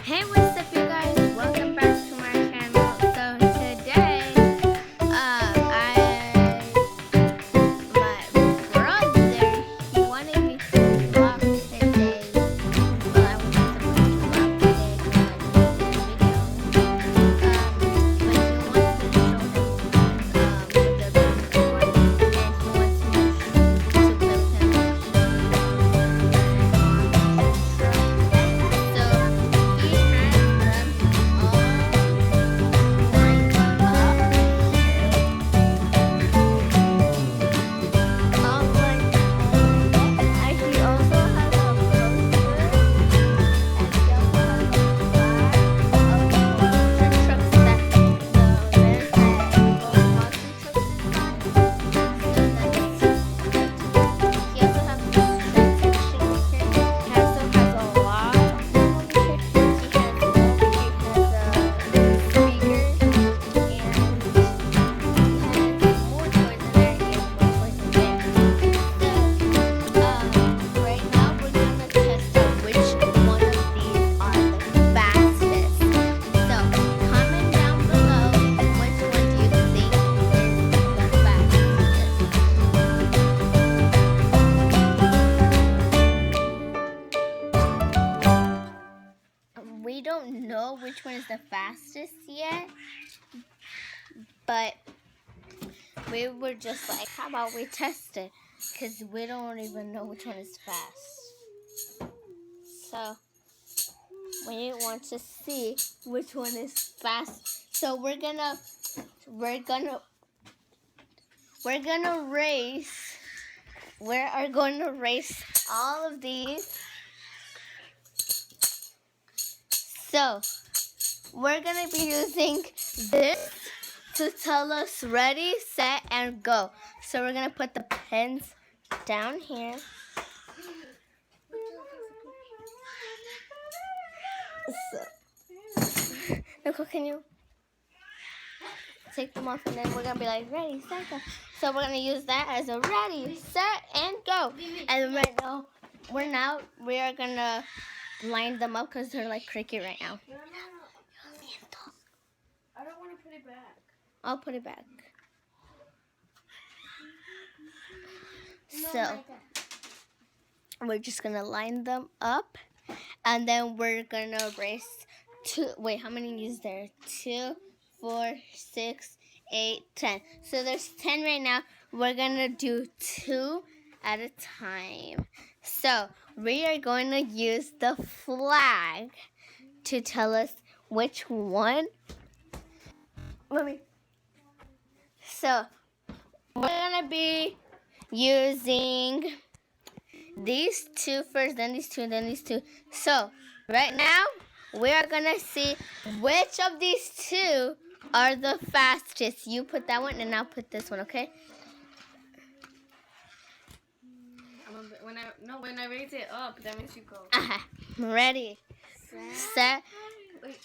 Hey, what's up, you guys? Welcome back to my channel. So today, my brother, he wanted me to vlog today. Well, I was supposed to vlog today, but I missed this video. But he wants me to show him the before, and he wants me to film him. So he has them all lined up. All lined up. And he also has a poster, and he also has a flag of the monster trucks that the event that Ghost Monster Trucks is on. So that's he also has this transaction here. He also has a lot of them over here. He has over here has a speaker, and he has more toys in there and more toys in there. So, right now we're gonna test out which one of these are the fastest. So, comment down below which one do you think is the fastest. We don't know which one is the fastest yet, but we were just like, how about we test it? Because we don't even know which one is fast. So we want to see which one is fast. So we're gonna race. We are going to race all of these. So we're gonna be using this to tell us ready, set, and go. So we're gonna put the pens down here. So, Nicole, can you take them off, and then we're gonna be like ready, set, go. So we're gonna use that as a ready, set, and go. And right now, we are gonna line them up because they're like cricket right now. No. I don't want to put it back. I'll put it back. No, So like that. we're just gonna line them up, and then we're gonna race two. Wait, how many is there? 2, 4, 6, 8, 10. So there's 10 right now. We're gonna do 2 at a time. So we are going to use the flag to tell us which one. So we're gonna be using these 2 first, then these 2, then these 2. So right now we are gonna see which of these 2 are the fastest. You put that one, and I'll put this one. Okay? When I raise it up, that means you go. Ready, set. Wait.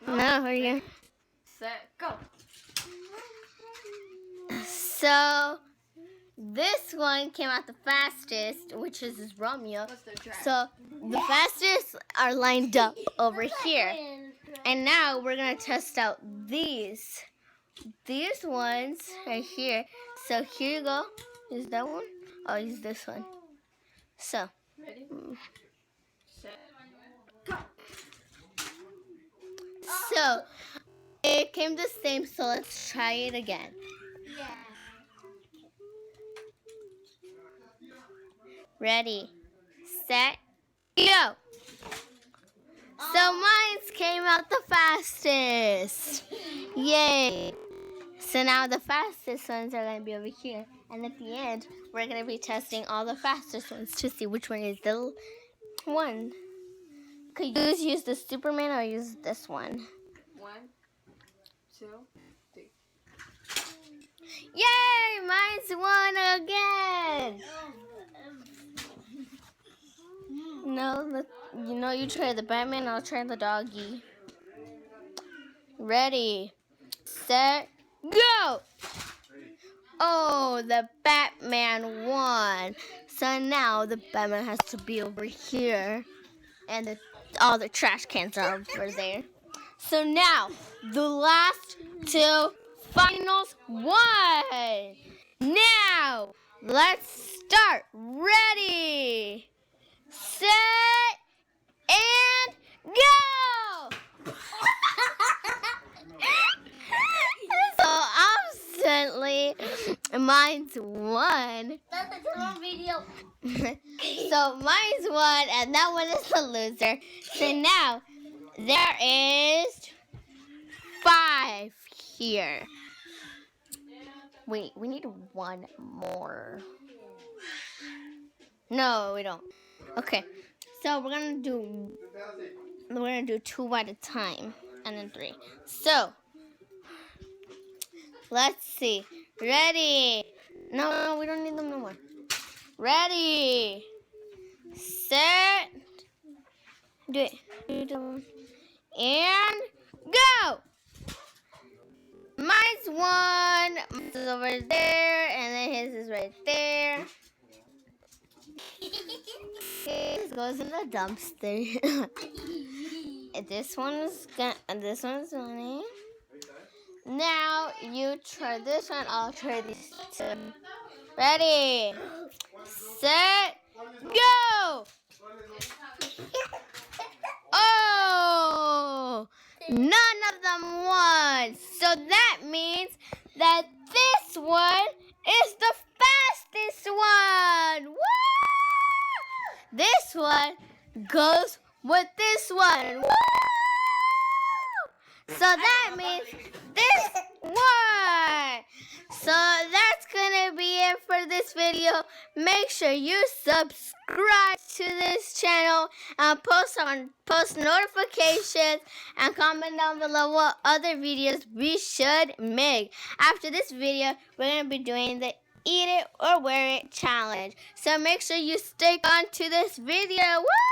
No, are you? Set, go. So this one came out the fastest, which is Romeo. What's the track? So the fastest are lined up over here. And now we're going to test out these ones right here. So here you go. Is that one? I'll use this one. So. Ready? Set, go. So it came the same, so let's try it again. Yeah. Ready, set, go. So mine came out the fastest. Yay. So now the fastest ones are going to be over here. And at the end, we're going to be testing all the fastest ones to see which one is the one. Could you use the Superman or use this one? 1, 2, 3. Yay! Mine's won again. No, you try the Batman, I'll try the doggy. Ready, set, go! Oh, the Batman won. So now the Batman has to be over here. And all the trash cans are over there. So now, the last two finals won. Now, let's start. Ready, set, and go! So obviously, mine's won. That's a wrong video. So mine's won, and that one is the loser. So now, there is 5 here. Wait, we need one more. No, we don't. Okay, so we're gonna do 2 at a time, and then 3. So let's see. Ready? No, we don't need them no more. Ready, set, do it, and go. Mine's 1. Mine's is over there, and then his is right there. His goes in the dumpster. This one's running. Now you try this one. I'll try these 2. Ready, set, go. Oh, none of them won. So that means that this one is the fastest one. Woo! This one goes with this one. Woo! So that means this one. So that's gonna be it for this video. Make sure you subscribe to this channel and post notifications and comment down below what other videos we should make. After this video, we're gonna be doing the Eat It or Wear It challenge. So make sure you stick on to this video. Woo!